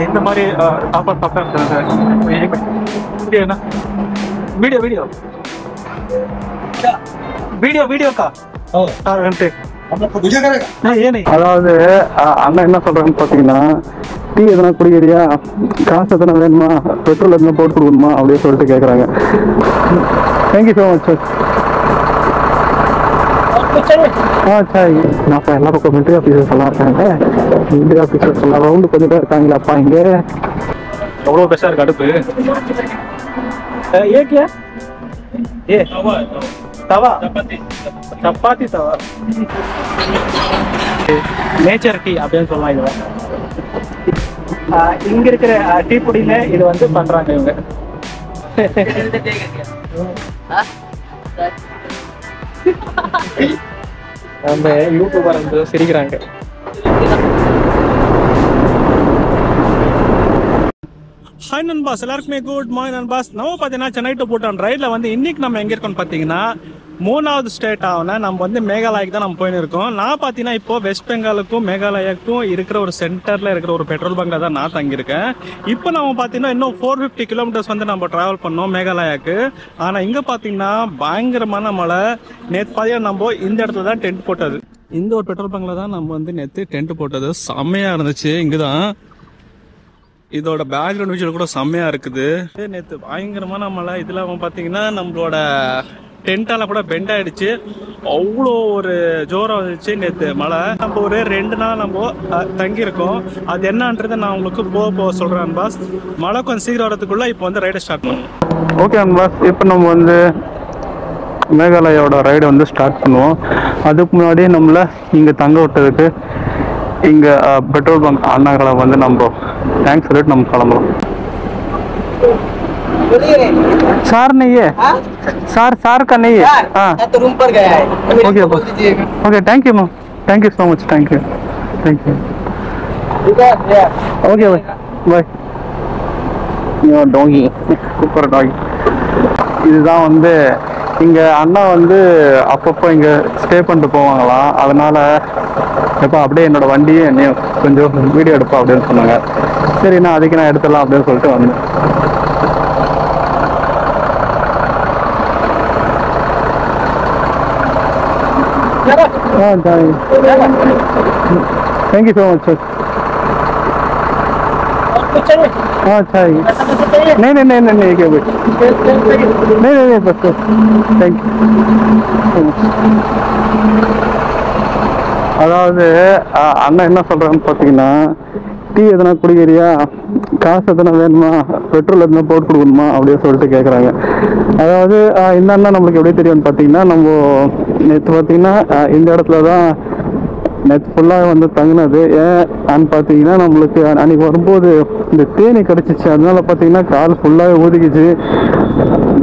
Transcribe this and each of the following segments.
இந்த மாதிரி சாப்பாடு சாப்பிட்டா வீடியோ என்ன வீடியோ வீடியோ வீடியோ வீடியோக்கா அதாவது அண்ணன் என்ன சொல்றாங்கன்னு பாத்தீங்கன்னா, டீ எதனா குடிக்கிறியா, காசு எதனா வேணுமா, பெட்ரோல் எதனா போட்டு கொடுக்கணுமா அப்படின்னு சொல்லிட்டு கேட்குறாங்க. Thank you so much sir. சரி, நான் இப்போ எல்லா பக்கம் மிலிட்ரி ஆஃபீஸர்ஸ் எல்லாம் இருக்காங்க. மிலிட்ரி ஆஃபீஸர்ஸ் எல்லாம் ரவுண்டு கொஞ்சம் பேர் இருக்காங்களாப்பா இங்கே. எவ்வளோ பெருசாக இருக்கு அடுப்பு. ஏக்கியா ஏ தவா சப்பாத்தி தவா நேச்சர் டீ அப்படின்னு சொல்லலாம். இது இங்க இருக்கிற டீ பொடியில இது வந்து பண்றாங்க இவங்க. நம்ம யூடியூபர் வந்து சிரிக்கிறாங்க. ஹாய் நண்பாஸ், எல்லாருக்குமே குட் மார்னிங் நண்பாஸ். நம்ம பார்த்தீங்கன்னா சென்னை டு பூட்டான் ரைடில் வந்து இன்னைக்கு நம்ம எங்கே இருக்கோம்னு பார்த்தீங்கன்னா 3வது ஸ்டேட் ஆகுனா நம்ம வந்து மேகாலயாக்கு தான் நம்ம போயின்னு இருக்கோம். நான் பார்த்தீங்கன்னா இப்போ வெஸ்ட் பெங்காலுக்கும் மேகாலயாவுக்கும் இருக்கிற ஒரு சென்டரில் இருக்கிற ஒரு பெட்ரோல் பங்கில் தான் நான் தங்கியிருக்கேன். இப்போ நம்ம பார்த்தீங்கன்னா இன்னும் 450 கிலோமீட்டர்ஸ் வந்து நம்ம ட்ராவல் பண்ணோம் மேகாலயாவுக்கு. ஆனால் இங்கே பார்த்தீங்கன்னா பயங்கரமான மழை. நேற்று பார்த்தீங்கன்னா நம்ம இந்த இடத்துல தான் டென்ட் போட்டது. இந்த ஒரு பெட்ரோல் பங்கில் தான் நம்ம வந்து நேற்று டென்ட் போட்டது. செம்மையாக இருந்துச்சு. இங்கே தான் இதோட பேக்ரவுண்ட் விஷயம் கூட செம்மையா இருக்குது. நேற்று பயங்கரமான மழை. இதில் பார்த்தீங்கன்னா நம்மளோட டென்ட்டால கூட பெண்ட் ஆயிடுச்சு. அவ்வளோ ஒரு ஜோரம் வந்துச்சு நேற்று மழை. நம்ம ஒரு 2 நாள் நம்ம தங்கியிருக்கோம். அது என்னன்றதை நான் உங்களுக்கு போக சொல்கிறேன் பாஸ். மழை கொஞ்சம் சீக்கிரம் வரதுக்குள்ள இப்போ வந்து ரைடை ஸ்டார்ட் பண்ணுவோம். ஓகே பாஸ், இப்போ நம்ம வந்து மேகாலயாவோட ரைடை வந்து ஸ்டார்ட் பண்ணுவோம். அதுக்கு முன்னாடி நம்மளை இங்கே தங்க விட்டதுக்கு இங்கே பெட்ரோல் பங்க் அண்ணாக்களை வந்து நம்ம தேங்க்ஸ் சொல்லிட்டு நம்ம கிளம்பலாம். सार नहीं है सार का नहीं है. हाँ तो रूम पर गया है. Okay okay thank you so much thank you okay bye bye. Doggy super doggy. இதுதான் வந்து இங்கே அண்ணா வந்து அப்பப்போ இங்கே ஸ்டே பண்ணிட்டு போவாங்களாம். அதனால் எப்போ அப்படியே என்னோடய வண்டியை என்னையும் கொஞ்சம் வீடியோ எடுப்பா அப்படின்னு சொன்னாங்க. சரி நான் அதுக்கு நான் எடுத்துடலாம் அப்படின்னு சொல்லிட்டு வந்தேன். Thank you so much sir. अच्छा नहीं क्या बस नहीं बस थैंक यू. அதாவது அண்ணன் என்ன சொல்றான்னு பார்த்தீங்கன்னா, டீ எதனா குடிக்கிறியா, காசு எதனா வேணுமா, பெட்ரோல் எதனா போட்டு கொடுக்கணுமா அப்படின்னு சொல்லிட்டு கேட்குறாங்க. அதாவது இந்த அண்ணன் நம்மளுக்கு எப்படி தெரியும்னு பார்த்தீங்கன்னா, நம்ம நேற்று பார்த்தீங்கன்னா இந்த இடத்துல தான் நேற்று ஃபுல்லாக வந்து தங்கினது. ஏன்னு பார்த்தீங்கன்னா நம்மளுக்கு அன்றைக்கி வரும்போது இந்த தேனி கிடச்சிச்சு. அதனால பார்த்தீங்கன்னா கால் ஃபுல்லாகவே ஊதிக்கிச்சு,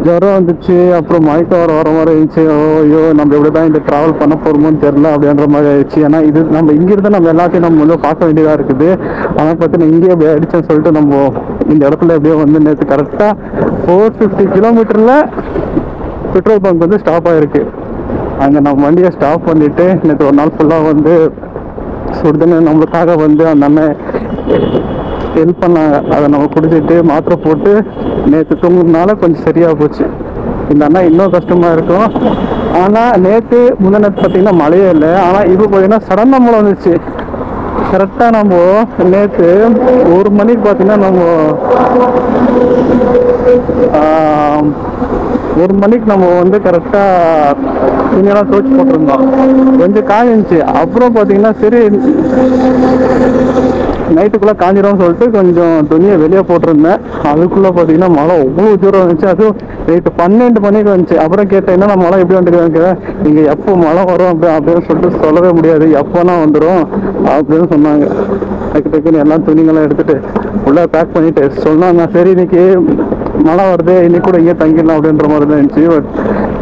ஜுரம் வந்துச்சு, அப்புறம் மயக்கம் வர மாதிரி இருந்துச்சு. ஐயோ நம்ம எப்படி தான் இந்த ட்ராவல் பண்ண போகிறோமோன்னு தெரில அப்படின்ற மாதிரி ஆயிடுச்சு. ஏன்னா இது நம்ம இங்கிருந்து நம்ம எல்லாத்தையும் நம்ம வந்து பார்க்க வேண்டியதாக இருக்குது. ஆனால் பார்த்தீங்கன்னா இங்கேயே அப்படியே அடிச்சேன்னு சொல்லிட்டு நம்ம இந்த இடத்துல எப்படியோ வந்து நேற்று கரெக்டாக 450 கிலோமீட்டரில் பெட்ரோல் பங்க் வந்து ஸ்டாப் ஆகிருக்கு. அங்கே நம்ம வண்டியை ஸ்டாப் பண்ணிவிட்டு நேற்று ஒரு நாள் ஃபுல்லாக வந்து சுடுதண்ணி நம்மளுக்காக வந்து அந்த அண்ணன் ஹெல்ப் பண்ணாங்க. அதை நம்ம குடிச்சிட்டு மாத்திரை போட்டு நேற்று தூங்குறதுனால கொஞ்சம் சரியாக போச்சு. இந்த அண்ணா இன்னும் கஷ்டமாக இருக்கும். ஆனால் நேற்று முந்தினத்து பார்த்தீங்கன்னா மழையே இல்லை. ஆனால் இப்போ பார்த்தீங்கன்னா சடனாக மழை வந்துச்சு. கரெக்டாக நம்ம நேற்று 1 மணிக்கு பார்த்தீங்கன்னா நம்ம 1 மணிக்கு நம்ம வந்து கரெக்டாக துணியெல்லாம் துவைச்சி போட்டிருந்தோம். கொஞ்சம் காஞ்சிருந்துச்சு. அப்புறம் பார்த்தீங்கன்னா சரி நைட்டுக்குள்ளே காஞ்சிடும்னு சொல்லிட்டு கொஞ்சம் துணியை வெளியே போட்டிருந்தேன். அதுக்குள்ளே பார்த்தீங்கன்னா மழை அவ்வளோ தூரம் வந்துச்சு. அதுவும் நைட்டு 12 மணிக்கு வந்துச்சு. அப்புறம் கேட்டேன்னா நான் மழை எப்படி வந்துருக்காங்க, நீங்கள் எப்போ மழை வரும் அப்படின்னு சொல்லிட்டு சொல்லவே முடியாது, எப்போனா வந்துடும் அப்படின்னு சொன்னாங்க. டக்குன்னு எல்லாம் துணிங்கெல்லாம் எடுத்துகிட்டு உள்ளே பேக் பண்ணிவிட்டு சொன்னாங்க. சரி இன்னைக்கு மழை வருது, இன்னைக்கு கூட இங்கே தங்கிடலாம் அப்படின்ற மாதிரி தான் இருந்துச்சு. பட்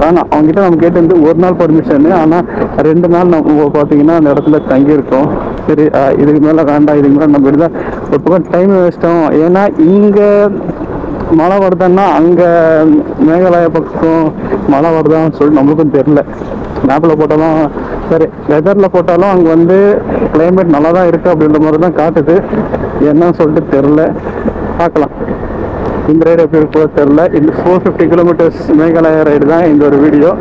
ஆனால் அவங்ககிட்ட நம்ம கேட்டு 1 நாள் பர்மிஷனு. ஆனால் 2 நாள் நம்ம பார்த்தீங்கன்னா அந்த இடத்துல தங்கியிருக்கோம். சரி இதுக்கு மேலே வேண்டாம், இதுக்கு மேலே நம்ம இப்படி தான் ஒரு பக்கம் டைம் வேஸ்ட்டாகும். ஏன்னா இங்கே மழை வருதுன்னா அங்கே மேகாலயா பக்கம் மழை வருதான்னு சொல்லிட்டு நம்மளுக்கும் தெரில. மேப்பில் போட்டாலும் சரி, வெதரில் போட்டாலும் அங்கே வந்து கிளைமேட் நல்லா தான் இருக்குது அப்படின்ற மாதிரி தான் காட்டுது. என்னன்னு சொல்லிட்டு தெரில, பார்க்கலாம். இந்த ரைடு எப்படி இருக்கோ தெரில. இந்த 450 கிலோமீட்டர்ஸ் மேகாலயா ரைடு தான் இந்த ஒரு வீடியோ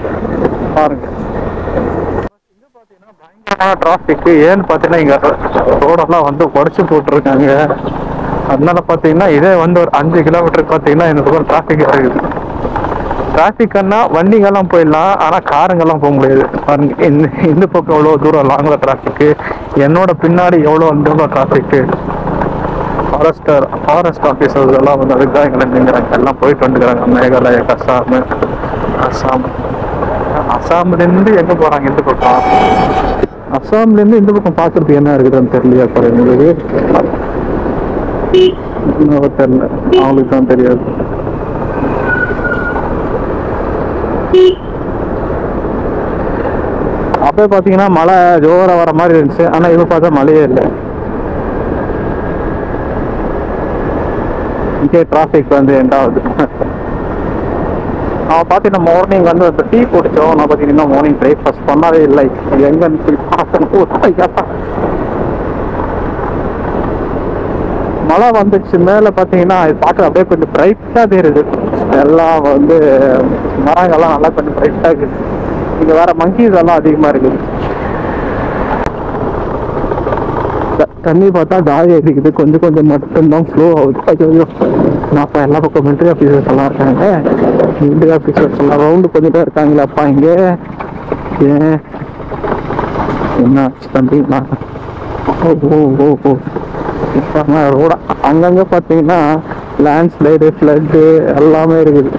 பாருங்கள். டிராஃபிக் ஏன்னு பார்த்தீங்கன்னா இங்கே ரோடெல்லாம் வந்து உடச்சி போட்டிருக்காங்க. அதனால பார்த்தீங்கன்னா இதே வந்து ஒரு 5 கிலோமீட்டருக்கு பார்த்தீங்கன்னா இந்த பக்கம் டிராஃபிக் இருக்குது. டிராஃபிக்னா வண்டிங்கெல்லாம் போயிடலாம், ஆனால் காருங்கெல்லாம் போக முடியாது. பாருங்க, இந்த பக்கம் எவ்வளோ தூரம் லாங்கில் டிராஃபிக்கு, என்னோட பின்னாடி எவ்வளோ தூரம் டிராஃபிக்கு. ஃபாரஸ்ட் ஆஃபீஸர்ஸ் எல்லாம் வந்து அதுக்கு தான் எங்களை நின்றுறாங்க. எல்லாம் போயிட்டு வந்துக்கிறாங்க மேகாலயா, அசாம்லேருந்து எங்கே போகிறாங்க இந்த பக்கம். அசாம்லேருந்து இந்த பக்கம் பார்க்கறதுக்கு என்ன இருக்குதுன்னு தெரியலையா பாரு எங்களுக்கு. தெரியல, அவங்களுக்கு தான் தெரியாது. அப்போ பார்த்தீங்கன்னா மழை ஜோரா வர மாதிரி இருந்துச்சு, ஆனால் இப்போ பார்த்தா மழையே இல்லை. இங்கே டிராஃபிக் வந்து எண்டாவது. அவன் பார்த்தீங்கன்னா மார்னிங் வந்து இப்போ டீ குடித்தோம். நான் பார்த்தீங்கன்னா மார்னிங் பிரேக்ஃபாஸ்ட் பண்ணவே இல்லை. எங்கன்னு போய் பார்க்கணும். மழை வந்துச்சு மேலே பார்த்தீங்கன்னா இது பார்க்க அப்படியே கொஞ்சம் பிரைட்டாக தெரியுது. எல்லாம் வந்து மரங்கள்லாம் நல்லா கொஞ்சம் பிரைட்டாக இருக்குது. இங்கே வேற மங்கீஸ் எல்லாம் அதிகமாக இருக்குது. தண்ணி பார்த்தா தாய் அடிக்குது, கொஞ்சம் கொஞ்சம் மட்டும்தான் ஃப்ளோ ஆகுது. ஐயோ, நான் அப்போ எல்லா பக்கம் மிலிட்ரி ஆஃபீஸர்ஸ் எல்லாம் இருக்காங்க. மிலிட்ரி ஆஃபீஸர்ஸ் எல்லாம் ரவுண்டு பண்ணிட்டு இருக்காங்களாப்பா இங்கே. ஏன் என்ன ஆச்சு தம்பிங்களா? ஓ ரோட அங்கங்கே பார்த்தீங்கன்னா லேண்ட்ஸ்லைடு, ஃப்ளட்டு எல்லாமே இருக்குது.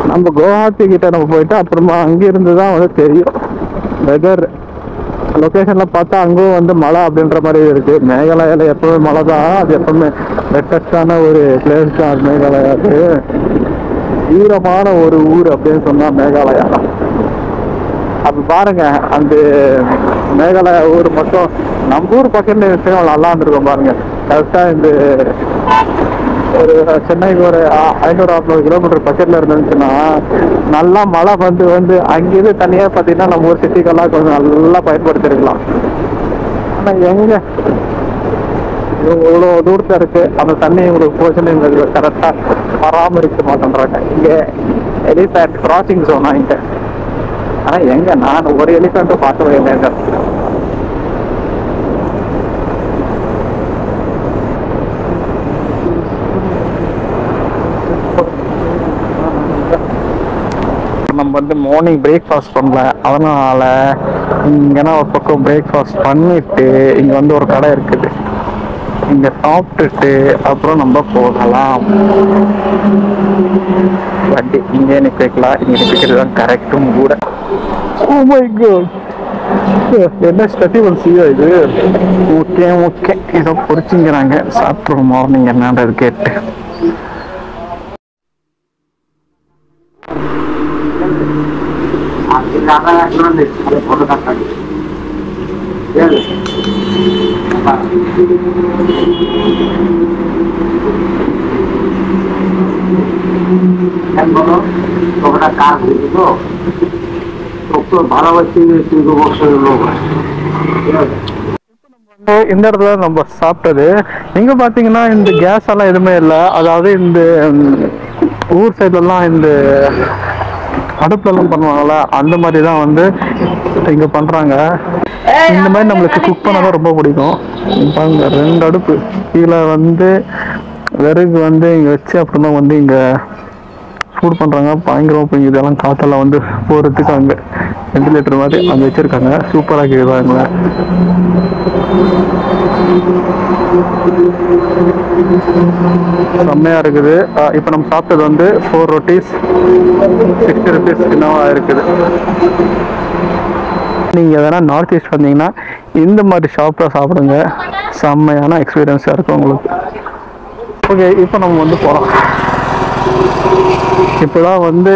நம்ம குவஹாத்தி கிட்ட நம்ம போயிட்டு அப்புறமா அங்கிருந்து தான் வந்து தெரியும் வெதர். லொக்கேஷன்ல பார்த்தா அங்கும் வந்து மழை அப்படின்ற மாதிரி இருக்கு. மேகாலயால எப்பவுமே மழை தான், அது எப்பவுமே பெட்டஸ்டான ஒரு பிளேஸ் தான் அது மேகாலயாவுக்கு. ஈரமான ஒரு ஊர் அப்படின்னு சொன்னா மேகாலயா. அப்ப பாருங்க, அந்த மேகாலயா ஊர் மட்டும் நம்ம ஊர் பக்கத்துல நல்லா இருந்திருக்கும் பாருங்க. கரெக்டா இந்த ஒரு சென்னைக்கு ஒரு 500-600 கிலோமீட்டர் பக்கத்துல இருந்துச்சுன்னா நல்லா மழை வந்து வந்து அங்கிருந்து தனியா பார்த்தீங்கன்னா நம்ம ஊர் சிட்டிக்கெல்லாம் கொஞ்சம் நல்லா பயன்படுத்திருக்கலாம். ஆனா எங்க இவ்வளோ தூரத்துல இருக்கு, அந்த தண்ணி உங்களுக்கு போச்சுன்னு கரெக்டா பராமரிக்க மாட்டேன்றாங்க. இங்க எலிஃபேண்ட் கிராசிங் ஜோனா இங்க. ஆனா எங்க நான் ஒரு எலிஃபேண்ட்டும் பார்க்கவே இல்லைங்க. நம்ம வந்து மார்னிங் பிரேக்ஃபாஸ்ட் பண்ணல, அதனால இங்கன்னா ஒரு பக்கம் பிரேக்ஃபாஸ்ட் பண்ணிட்டு இங்க வந்து ஒரு கடை இருக்குது, இங்க சாப்பிட்டுட்டு அப்புறம் நம்ம போகலாம். வண்டி இங்கே நிற்கலாம், இங்க நிற்கிறது தான் கரெக்டும் கூட. ஓ மை காட், என்ன ஸ்டெபிவல் சியோ இது. ஓகே ஏதோ பொறிச்சுங்கிறாங்க, சாப்பிட்றோம் மார்னிங் என்னன்றது கேட்டு. இந்த இடத்துல நம்ம சாப்பிட்டது. இங்க பாத்தீங்கன்னா இந்த கேஸ் எல்லாம் எதுவுமே இல்லை. அதாவது இந்த ஊர் சைட்லாம் இந்த அடுப்புலாம் பண்ணுவாங்கல்ல, அந்த மாதிரி தான் வந்து இங்க பண்றாங்க. இந்த மாதிரி நம்மளுக்கு குக் பண்ணதான் ரொம்ப பிடிக்கும். பாருங்க, 2 அடுப்பு கீழே வந்து விறகு வந்து இங்க வச்சு அப்புறமா வந்து இங்க சூட் பண்றாங்க. பயங்கரமா போய் இதெல்லாம் காத்தெல்லாம் வந்து போறதுக்கு அங்க வெண்டிலேட்டர் மாதிரி அங்க வச்சிருக்காங்க. சூப்பரா கேக்குதாங்க. செம்மையா இருக்குது. இப்போ நம்ம சாப்பிட்டது வந்து 4 ரொட்டீஸ் 60 rupees என்னவா இருக்குது. நீங்க எதனா நார்த் ஈஸ்ட் வந்தீங்கன்னா இந்த மாதிரி ஷாப்பில் சாப்பிடுங்க, செம்மையான எக்ஸ்பீரியன்ஸாக இருக்கும் உங்களுக்கு. ஓகே, இப்போ நம்ம வந்து போகலாம். இப்போதான் வந்து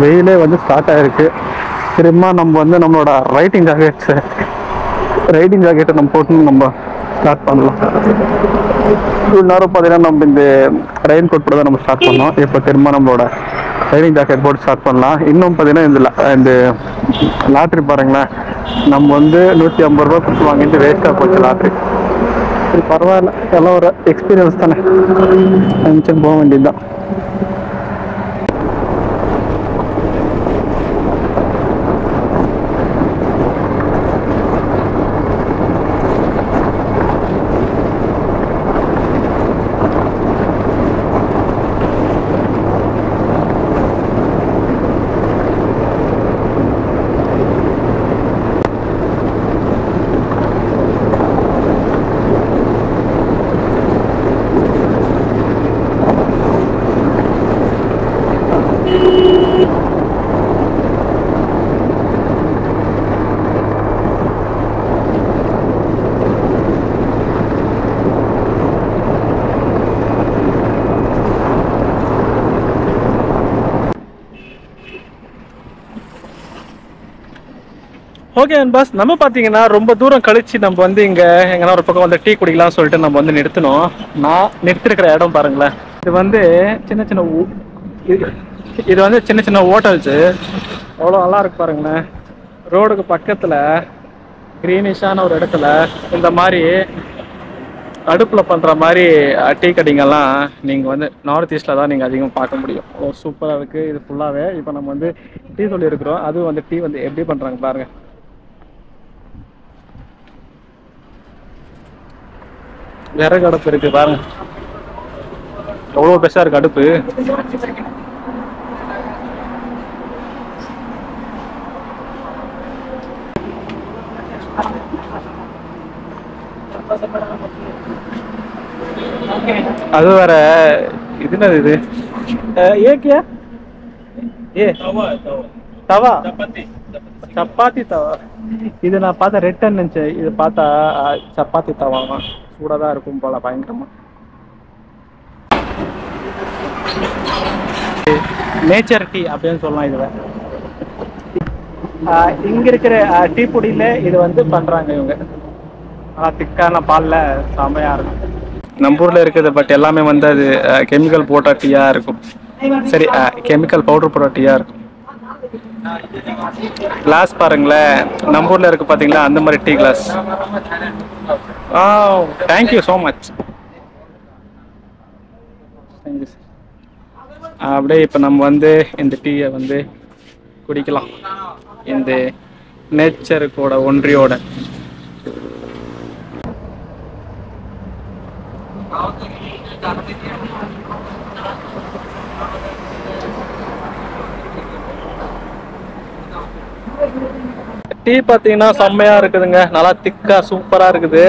வெயிலே வந்து ஸ்டார்ட் ஆகிருக்கு. திரும்ப நம்ம வந்து நம்மளோட ரைடிங் ஜாக்கெட்டை நம்ம போட்டு நம்ம ஸ்டார்ட் பண்ணலாம். இவ்வளோ நேரம் பார்த்தீங்கன்னா நம்ம இந்த ரெயின் கோட் போட்டு தான் நம்ம ஸ்டார்ட் பண்ணோம். இப்போ திரும்ப நம்மளோட ரைடிங் ஜாக்கெட் போட்டு ஸ்டார்ட் பண்ணலாம். இன்னும் பார்த்தீங்கன்னா இந்த லாட்ரி பாருங்களேன், நம்ம வந்து 150 ரூபா கொடுத்து வாங்கிட்டு வேஸ்ட்டாக போச்சு லாட்ரி. சரி பரவாயில்ல, எல்லாம் ஒரு எக்ஸ்பீரியன்ஸ் தானே, நினச்சின்னு போக வேண்டியது தான். ஓகே பாஸ், நம்ம பார்த்தீங்கன்னா ரொம்ப தூரம் கழிச்சு நம்ம வந்து இங்கே எங்கன்னா ஒரு பக்கம் வந்து டீ குடிக்கலாம் சொல்லிட்டு நம்ம வந்து நிறுத்தினோம். நான் நிறுத்திருக்கிற இடம் பாருங்களேன், இது வந்து சின்ன சின்ன இது வந்து சின்ன சின்ன ஹோட்டல்ஸு, எவ்வளோ நல்லா இருக்கு பாருங்களேன். ரோடுக்கு பக்கத்தில் க்ரீனிஷான ஒரு இடத்துல இந்த மாதிரி அடுப்பில் பண்ணுற மாதிரி டீ கடைங்கெல்லாம் நீங்கள் வந்து நார்த் ஈஸ்டில் தான் நீங்கள் அதிகமாக பார்க்க முடியும். சூப்பராக இருக்குது இது ஃபுல்லாகவே. இப்போ நம்ம வந்து டீ சொல்லியிருக்கிறோம், அதுவும் வந்து டீ வந்து எப்படி பண்ணுறாங்க பாருங்கள். விறகு அடுப்பு இருக்கு பாருங்க, எவ்வளோ பெருசா இருக்கு அடுப்பு. அது வேற இது என்னது இது ஏக்கியா ஏ தவா சப்பாத்தி தவா. இது நான் பார்த்தா ரெட்டன் நினைச்சேன், இது பார்த்தா சப்பாத்தி தவாமா. சூடாக தான் இருக்கும் போல பயங்கரமா. நேச்சர் டீ அப்படின்னு சொல்லலாம். இதுல இங்க இருக்கிற டீ பொடியில இது வந்து பண்றாங்க இவங்க. திக்கான பால்ல செமையா இருக்கும். நம்ம ஊர்ல இருக்குது, பட் எல்லாமே வந்து அது கெமிக்கல் போட்ட டீயா இருக்கும். சரி, கெமிக்கல் பவுடர் போட்ட டீயா இருக்கும். கிளாஸ் பாருங்களேன், நம்ம ஊர்ல இருக்கு பாத்தீங்களா, அந்த மாதிரி tea glass. Thank you so much. அப்படியே இப்போ நம்ம வந்து இந்த டீயை வந்து குடிக்கலாம் இந்த நேச்சருக்கோட ஒன்றியோட. டீ பார்த்தீங்கன்னா செம்மையா இருக்குதுங்க, நல்லா திக்கா சூப்பரா இருக்குது.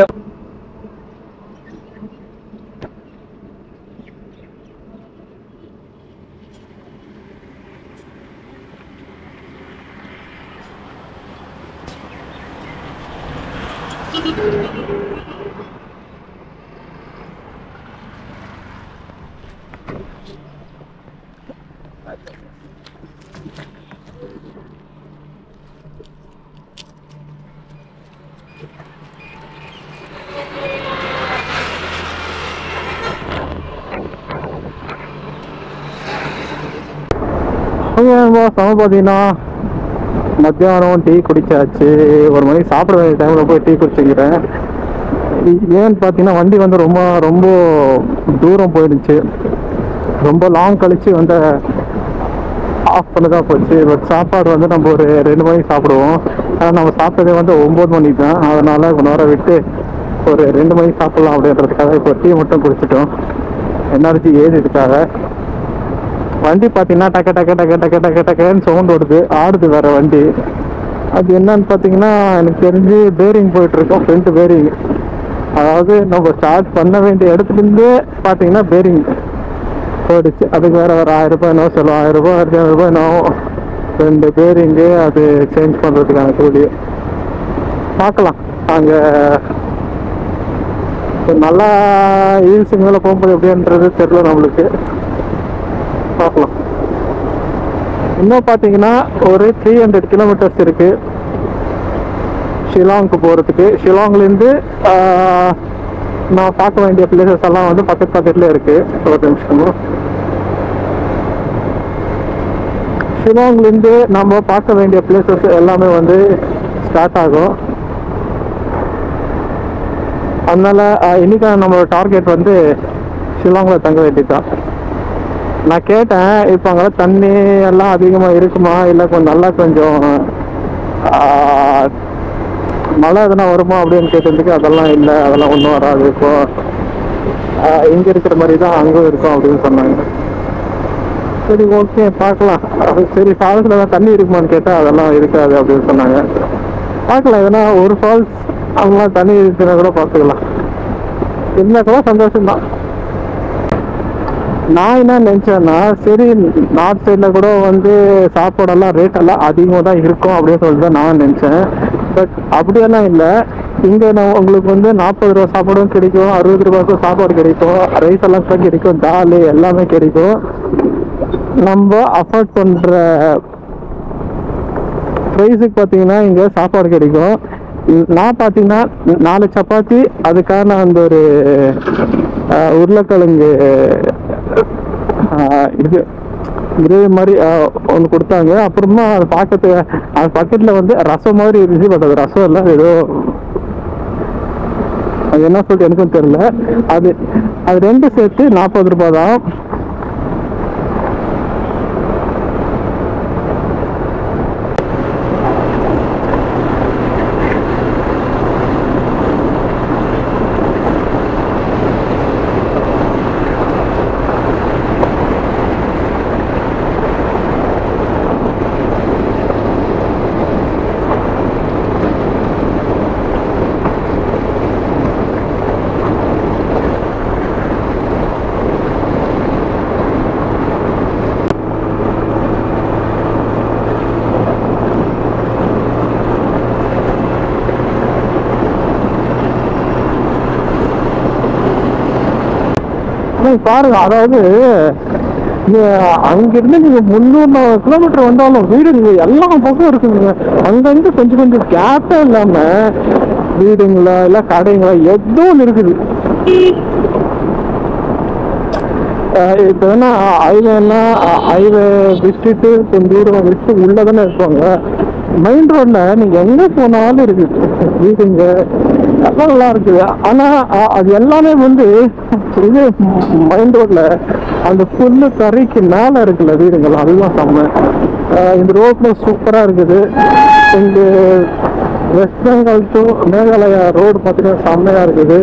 பார்த்தீங்கன்னா மத்தியானம் டீ குடிச்சாச்சு. ஒரு மணிக்கு சாப்பிட வேண்டிய டைமில் போய் டீ குடிச்சுக்கிறேன். ஏன்னு பார்த்தீங்கன்னா வண்டி வந்து ரொம்ப ரொம்ப தூரம் போயிடுச்சு, ரொம்ப லாங் கழிச்சு வந்து ஆஃப் பண்ணதான் போச்சு. பட் சாப்பாடு வந்து நம்ம ஒரு 2 மணிக்கு சாப்பிடுவோம். ஆனால் நம்ம சாப்பிட்டதே வந்து 9 மணிக்கு தான். அதனால் கொஞ்ச நேரம் விட்டு ஒரு 2 மணிக்கு சாப்பிட்லாம் அப்படின்றதுக்காக இப்போ டீ மட்டும் குடிச்சிட்டோம், எனர்ஜி ஏறிதுக்காக. வண்டி பார்த்தீங்கன்னா டக்க டக்க டக்க டக்க டக்க டக்குன்னு சவுண்ட் ஓடுது, ஆடுது வேற வண்டி. அது என்னன்னு பார்த்தீங்கன்னா எனக்கு தெரிஞ்சு பேரிங் போயிட்டுருக்கோம், ஃப்ரண்ட் பேரிங். அதாவது நம்ம ஸ்டார்ட் பண்ண வேண்டிய இடத்துலேருந்து பார்த்தீங்கன்னா பேரிங் போயிடுச்சு. அதுக்கு வேற ஒரு 1000 ரூபாய் என்ன சொல்லுவோம், 1000 ரூபாய் 1500 ரூபாய் என்ன ஆகும் 2 பேரிங்கு. அது சேஞ்ச் பண்ணுறதுக்கான கூலி பார்க்கலாம். அங்கே நல்லா ஹீல்ஸுக்கு மேலே போகும்போது எப்படின்றது தெரியல நம்மளுக்கு, பார்க்கலாம். இன்னும் பார்த்தீங்கன்னா ஒரு 300 கிலோமீட்டர்ஸ் இருக்கு ஷிலாங்க்கு போகிறதுக்கு. ஷிலாங்லேருந்து நான் பார்க்க வேண்டிய பிளேசஸ் எல்லாம் வந்து பக்கத்துல இருக்கு. ஒரு நிமிஷம். ஷிலாங்லேருந்து நம்ம பார்க்க வேண்டிய பிளேசஸ் எல்லாமே வந்து ஸ்டார்ட் ஆகும். அதனால இன்னைக்கான நம்மளோட டார்கெட் வந்து ஷிலாங்கில் தங்க வேண்டியதுதான். நான் கேட்டேன், இப்போ அங்கே தண்ணி எல்லாம் அதிகமாக இருக்குமா, இல்லை கொஞ்சம் மழை எதனா வருமா அப்படின்னு கேட்டதுக்கு அதெல்லாம் இல்லை, அதெல்லாம் ஒன்றும் வராது, இப்போ இங்கே இருக்கிற மாதிரி தான் அங்கே இருக்கும் அப்படின்னு சொன்னாங்க. சரி ஓகே பார்க்கலாம். சரி ஃபால்ஸில் தான் தண்ணி இருக்குமான்னு கேட்டால் அதெல்லாம் இருக்காது அப்படின்னு சொன்னாங்க. பார்க்கலாம், எதனா ஒரு ஃபால்ஸ் அவங்களாம் தண்ணி இருக்குன்னா கூட பார்த்துக்கலாம், இருந்தால் கூட சந்தோஷம்தான். நான் என்ன நினச்சேன்னா, சரி நார்த் சைடில் கூட வந்து சாப்பாடெல்லாம் ரேட்டெல்லாம் அதிகமாக தான் இருக்கும் அப்படின்னு சொல்லிட்டு தான் நான் நினச்சேன். பட் அப்படியெல்லாம் இல்லை. இங்கே நான் உங்களுக்கு வந்து 40 ரூபா சாப்பாடும் கிடைக்கும், 60 ரூபாய்க்கும் சாப்பாடு கிடைக்கும், ரைஸ் எல்லாம் கூட கிடைக்கும், தால் எல்லாமே கிடைக்கும். நம்ம அஃபோர்ட் பண்ணுற ப்ரைஸுக்கு பார்த்தீங்கன்னா இங்கே சாப்பாடு கிடைக்கும். நான் பார்த்தீங்கன்னா 4 சப்பாத்தி, அதுக்கான அந்த ஒரு உருளைக்கிழங்கு இது கிரேவி மாதிரி ஒன்று கொடுத்தாங்க. அப்புறமா அது அது பக்கெட்டில் வந்து ரசம் மாதிரி இருந்துச்சு. பட் அது ரசம் இல்லை, ஏதோ அது என்ன சொல்லிட்டு எனக்கும் தெரியல. அது ரெண்டு சேர்த்து 40 ரூபாய் தான். பாருங்க, அதாவது அங்கிருந்து நீங்க 300 கிலோமீட்டர் வந்தாலும் வீடுங்க எல்லா பக்கம் இருக்குங்க. அங்கிருந்து கொஞ்சம் கேப்பே இல்லாம வீடுங்களா இல்ல கடைங்களா ஏதோ ஒன்று இருக்குது. இப்போ என்ன ஹைவே விட்டுட்டு கொஞ்சம் தூரம் விட்டு உள்ளதானே இருப்பாங்க. மெயின் ரோட்ல நீங்க எங்க போனாலும் இருக்குது வீடுங்க, எல்லாம் நல்லா இருக்குது. ஆனா அது எல்லாமே வந்து இது மெயின் ரோட்ல அந்த புல்லு தரைக்கு மேல இருக்குல்ல வீடுங்கள், அதுதான் செம்ம. இந்த ரோட்ல சூப்பரா இருக்குது. இந்த west Bengal to Meghalaya road பார்த்தீங்கன்னா செம்மையா இருக்குது.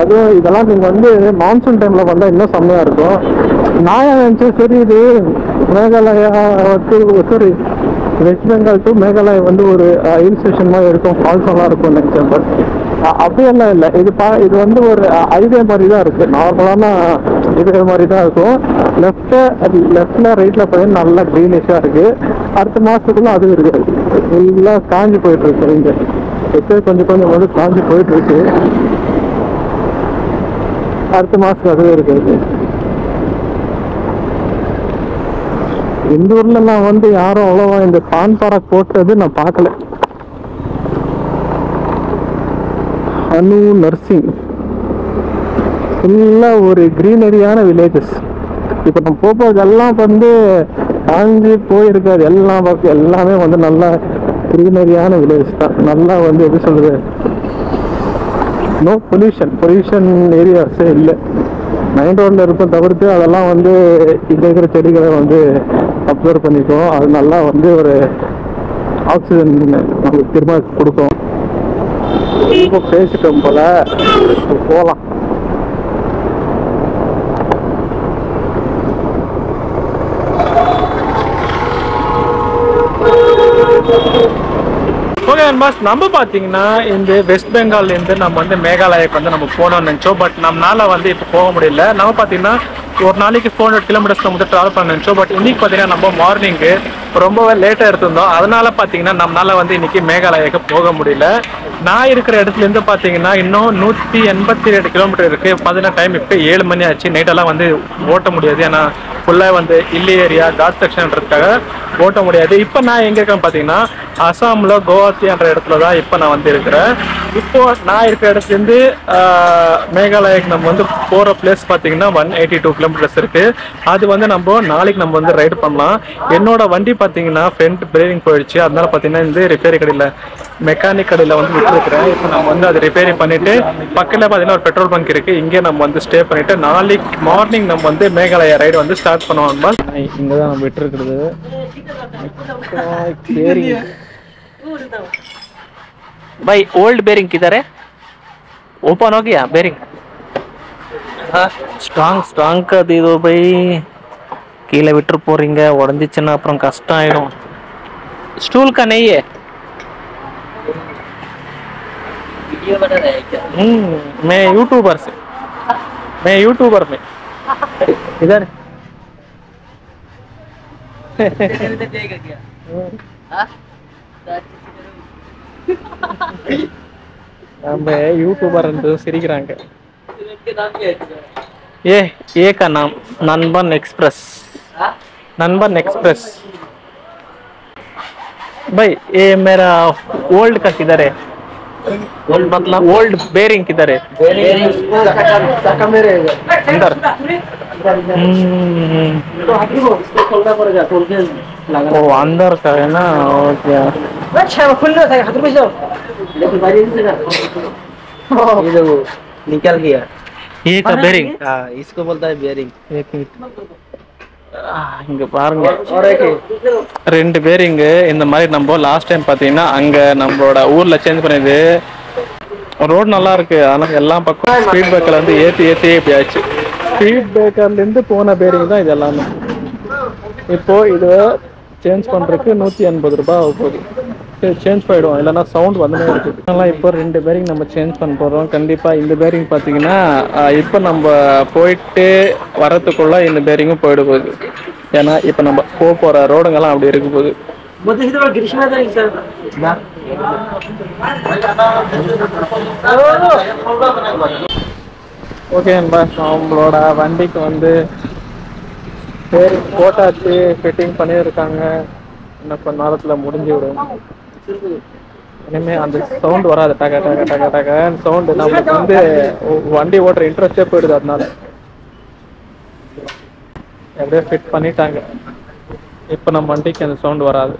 அதுவும் இதெல்லாம் நீங்க வந்து மான்சூன் டைம்ல வந்தா இன்னும் செம்மையா இருக்கும். நான் நினைச்சேன் சரி இது Meghalaya sorry west Bengal to Meghalaya வந்து ஒரு ஹில் ஸ்டேஷன் மாதிரி இருக்கும், ஃபால்ஸ் எல்லாம் இருக்கும் நினைச்சேன். பட் அப்படியெல்லாம் இல்லை. இது வந்து ஒரு ஹைவே மாதிரி தான் இருக்கு, நார்மலான இதே மாதிரி தான் இருக்கும். லெஃப்ட்ல ரைட்ல பார்த்தீங்கன்னா நல்லா க்ரீனிஷா இருக்கு. அடுத்த மாசத்துக்குள்ள அது இருக்கு, எல்லாம் காஞ்சி போயிட்டு இருக்கு. இங்க இப்போ கொஞ்சம் வந்து காஞ்சி போயிட்டு இருக்கு. அடுத்த மாசத்துக்கு அதுவே இருக்கு. இந்த ஊர்ல நான் வந்து யாரும் அவ்வளவா இந்த பான்பாறை போட்டது நான் பார்க்கல. அனு நர்சிங் ஃபுல்லாக ஒரு க்ரீனரியான வில்லேஜஸ். இப்போ நம்ம போகிறதெல்லாம் வந்து காஞ்சி போயிருக்காது, எல்லாம் பார்க்க எல்லாமே வந்து நல்லா க்ரீனரியான வில்லேஜ் தான். நல்லா வந்து எப்படி சொல்கிறது, நோ பொல்யூஷன் ஏரியாஸே இல்லை. மெயின் ரோடில் இருக்கும் தவிர்த்து அதெல்லாம் வந்து இங்கே இருக்கிற செடிகளை வந்து அப்சர்வ் பண்ணிக்கும். அது நல்லா வந்து ஒரு ஆக்சிஜன் நமக்கு திரும்ப கொடுக்கும். இப்போ பேசிட்டோம் போல, போகலாம். ஓகே பாஸ், நம்ம பார்த்தீங்கன்னா இந்த வெஸ்ட் பெங்கால்லேருந்து நம்ம வந்து மேகாலயாவுக்கு வந்து நம்ம போகணும்னு நினச்சோம். பட் நம்மளால வந்து இப்போ போக முடியல. நம்ம பார்த்தீங்கன்னா ஒரு நாளைக்கு 400 கிலோமீட்டர்ஸ் நம்ம வந்து ட்ராவல் பண்ண நினச்சோம். பட் இன்னைக்கு பார்த்தீங்கன்னா நம்ம மார்னிங்கு ரொம்பவே லேட்டாக எடுத்திருந்தோம். அதனால பார்த்தீங்கன்னா நம்மளால வந்து இன்னைக்கு மேகாலயாவுக்கு போக முடியல. நான் இருக்கிற இடத்துலேருந்து பார்த்தீங்கன்னா இன்னும் 182 கிலோமீட்டர் இருக்குது. பார்த்தீங்கன்னா டைம் இப்போ 7 மணி ஆச்சு. நைட்டெல்லாம் வந்து ஓட்ட முடியாது, ஏன்னா ஃபுல்லாக வந்து ஹில்லி ஏரியா காட் செக்ஷன்றதுக்காக ஓட்ட முடியாது. இப்போ நான் எங்கே இருக்கேன்னு பார்த்தீங்கன்னா அசாமில் குவஹாத்தி என்ற இடத்துல தான் இப்போ நான் வந்து இருக்கிறேன். இப்போ நான் இருக்கிற இடத்துலேருந்து மேகாலயாக்கு நம்ம வந்து போகிற பிளேஸ் பார்த்தீங்கன்னா 182 கிலோமீட்டர்ஸ் இருக்குது. அது வந்து நம்ம நாளைக்கு நம்ம வந்து ரைடு பண்ணலாம். என்னோட வண்டி பார்த்தீங்கன்னா ஃப்ரண்ட் பிரேக்கிங் போயிடுச்சு. அதனால பார்த்தீங்கன்னா இந்த ரிப்பேரி கடையில் மெக்கானிக் கடையில் வந்து விட்டுருக்கிறேன். இப்போ நம்ம வந்து அதை ரிப்பேரி பண்ணிவிட்டு பக்கத்தில் பார்த்தீங்கன்னா ஒரு பெட்ரோல் பங்க் இருக்குது. இங்கே நம்ம வந்து ஸ்டே பண்ணிவிட்டு நாளைக்கு மார்னிங் நம்ம வந்து மேகாலயா ரைடு வந்து ஸ்டார்ட் பண்ணுவோம். இங்கே தான் நம்ம விட்டுருக்குறது. भाई ओल्ड बेरिंग किधर है? ओपन हो गया बेरिंग? ஸ்ட்ராங் அது இதோ பை கீழே விட்டு போறீங்க, உடஞ்சிச்சுன்னா அப்புறம் கஷ்டம் ஆயிடும். ஸ்டூல் का नहीं है? वीडियो बना रहा है क्या? मैं यूट्यूबर में इधर देगा क्या? हाँ? நம்ம யூடியூபர் சிரிக்கிறாங்க. ये का नाम नंबन एक्सप्रेस. नंबन एक्सप्रेस भाई ये मेरा ओल्ड का किधर है? ओल्ड मतलब ओल्ड बेरिंग किधर है? अंदर वो अंदर का है ना. ओके ये निकल गया. ये का बेरिंग हाँ, इसको बोलता है बेरिंग. एक मिनट இங்க பாருங்க. ரெண்டு பேரிங்கு இந்த மாதிரி நம்ம லாஸ்ட் டைம் பார்த்தீங்கன்னா அங்க நம்மளோட ஊர்ல சேஞ்ச் பண்ணிது. ரோடு நல்லா இருக்கு, ஆனால் எல்லா பக்கம் ஸ்பீட் பிரேக்கர்ல வந்து ஏற்றி இப்படி ஆச்சு. ஸ்பீட் பிரேக்கர்ல இருந்து போன பேரிங் தான் இது எல்லாமே. இப்போ இது சேஞ்ச் பண்றதுக்கு 180 ரூபாய் ஆக போகுது. சரி சேஞ்ச் பண்ணிடுவோம், இல்லைன்னா சவுண்ட் வந்துனே இருக்குது. அதனால் இப்போ ரெண்டு பேரிங் நம்ம சேஞ்ச் பண்ண போகிறோம். கண்டிப்பாக இந்த பேரிங் பார்த்தீங்கன்னா இப்போ நம்ம போயிட்டு வரத்துக்குள்ள இந்த பேரிங்கும் போயிட போகுது. ஏன்னா இப்போ நம்ம போகிற ரோடுங்கெல்லாம் அப்படி இருக்க போகுது. ஓகே நம்மளோட வண்டிக்கு வந்து பேரிங் போட்டாச்சு, ஃபிட்டிங் பண்ணியிருக்காங்க. இன்னும் கொஞ்ச நேரத்தில் முடிஞ்சு விடும். இனிமே அந்த சவுண்ட் வராது, டக டக டக டக சவுண்டு. நம்மளுக்கு வந்து வண்டி ஓட்டுற இன்ட்ரெஸ்டே போயிடுது. அதனால எப்படியே ஃபிட் பண்ணிட்டாங்க. இப்போ நம்ம வண்டிக்கு அந்த சவுண்ட் வராது.